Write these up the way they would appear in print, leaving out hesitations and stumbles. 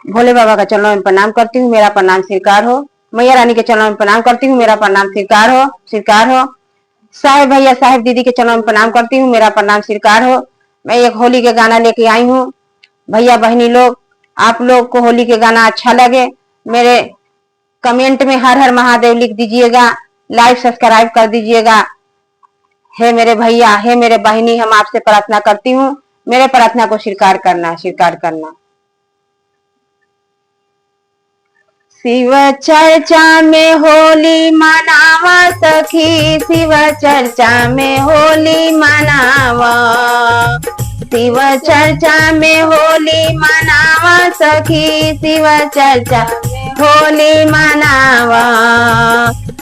भोले बाबा का चरणों में प्रणाम करती हूँ, मेरा प्रणाम स्वीकार हो। मैया रानी के चरणों में प्रणाम करती हूँ, मेरा प्रणाम स्वीकार हो, स्वीकार हो। साहेब भैया साहेब दीदी के चरणों में प्रणाम करती हूँ, मेरा प्रणाम स्वीकार हो। मैं एक होली के गाना लेके आई हूँ। भैया बहनी लोग, आप लोग को होली के गाना अच्छा लगे, मेरे कमेंट में हर हर महादेव लिख दीजिएगा, लाइक सब्सक्राइब कर दीजिएगा। हे मेरे भैया, हे मेरे बहनी, हम आपसे प्रार्थना करती हूँ, मेरे प्रार्थना को स्वीकार करना, स्वीकार करना। शिव चर्चा में होली मनावा सखी, शिव चर्चा में होली मनावा, शिव चर्चा में होली मनावा सखी, शिव चर्चा होली मनावा।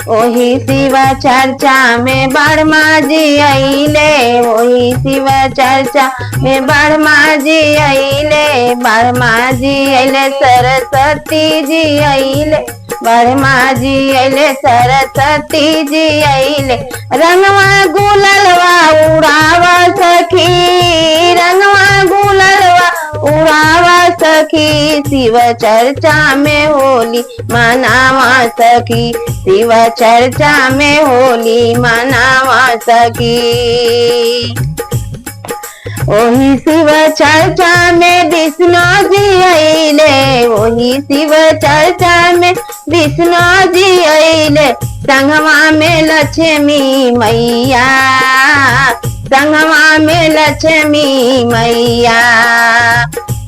ओही शिव चर्चा में बर्मा जी आइले, ओही शिव चर्चा में बर्मा जी आइले, बर्मा जी आइले, सरस्वती जी आइले, बर्मा जी आइले, सरस्वती जी आइले। रंगवा गुललवा उड़ावा सखी, रंगवा गुललवा उड़ावा सखी, शिव चर्चा में होली मनावा सखी, शिव चर्चा में होली मनावा सखी। ओही शिव चर्चा में विष्णु जी आइले, ओही शिव चर्चा में विष्णु जी आइले, संगवा में लक्ष्मी मैया, संगवा में लक्ष्मी मैया।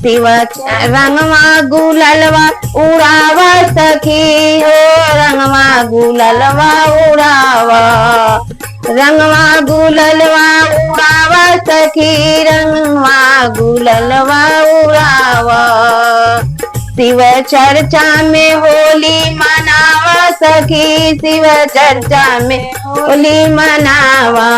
शिव रंगवा गुललवा उड़ावा सखी हो, रंगवा गुललवा उड़ावा, रंगवा गुललवा उड़ावा सखी, रंगवा गुललवा उड़ावा। शिव चर्चा में होली मनावा सखी, शिव चर्चा में होली मनावा,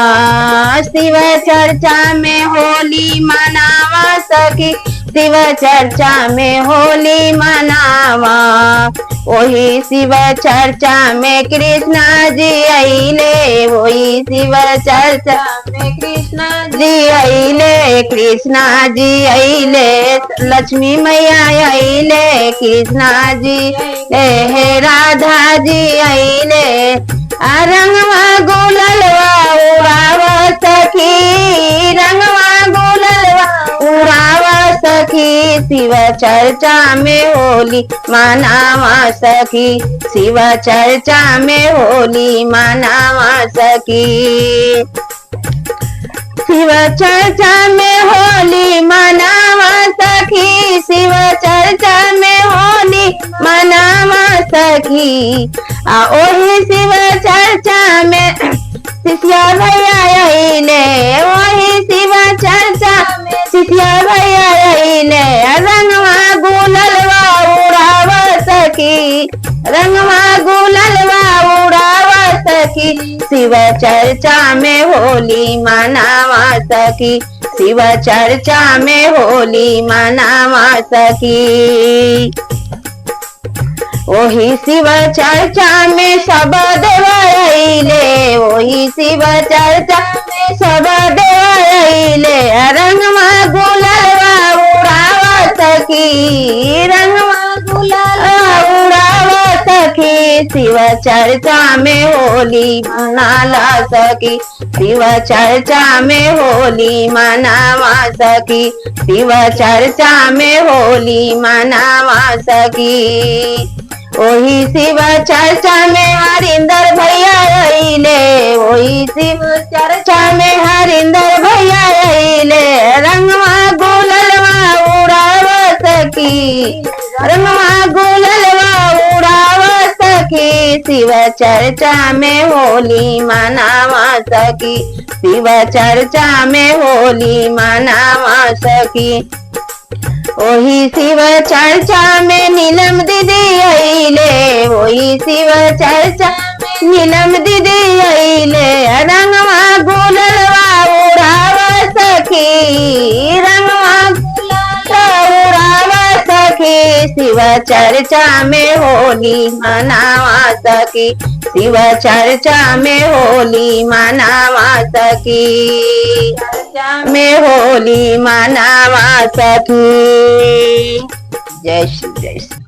शिव चर्चा में होली मनावा सखी, शिव चर्चा में होली मनावा। वही शिव चर्चा में कृष्णा जी आइले, वही शिव चर्चा में कृष्णा जी आइले, कृष्णा जी आइले, लक्ष्मी मैया आइले, कृष्णा जी हे राधा जी आइले। रंगवा गुललवा उड़ावा सखी, रंगवा गुललवा उड़ावा सखी, शिव चर्चा में होली मनावा सखी, शिव चर्चा में होली मनावा सखी। शिव चर्चा में होली मनावा सखी, शिव चर्चा में होली मनावा सखी। ओही शिव चर्चा में शिष्या भैया आइले, वही शिव चर्चा में शिष्या भैया आइले। रंगवा गुललवा उड़ावा सखी, रंगवा गुललवा उड़ावा सखी, शिव चर्चा में होली मनावा सखी, शिव चर्चा में होली मनावा सखी। वही शिव चर्चा में सब देव आइले, वही शिव चर्चा में सब देव आइले। रंगवा गुललवा उड़ावा सखी, रंगवा गुललवा उड़ावा सखी, शिव चर्चा में होली मनाला सखी, शिव चर्चा में होली मनावा सखी, शिव चर्चा में होली मनावा सखी। वही शिव चर्चा में हरिंदर भैया आइले, वही शिव चर्चा में हरिंदर भैया आइले। रंगवा गुललवा उड़ावा सखी, रंगवा गुललवा उड़ावा सखी, शिव चर्चा में होली मनावा सखी, शिव चर्चा में होली मनावा सखी। वही शिव चर्चा में नीलम दीदी आइले, वही शिव चर्चा में नीलम दीदी आइले। रंगवा गुललवा उड़ावा सखी, रंगवा गुललवा उड़ावा सखी, शिव चर्चा में होली मनावा सखी, शिव चर्चा में होली मनावा सखी, में होली मनावा सखी। जय श्री जय श्री।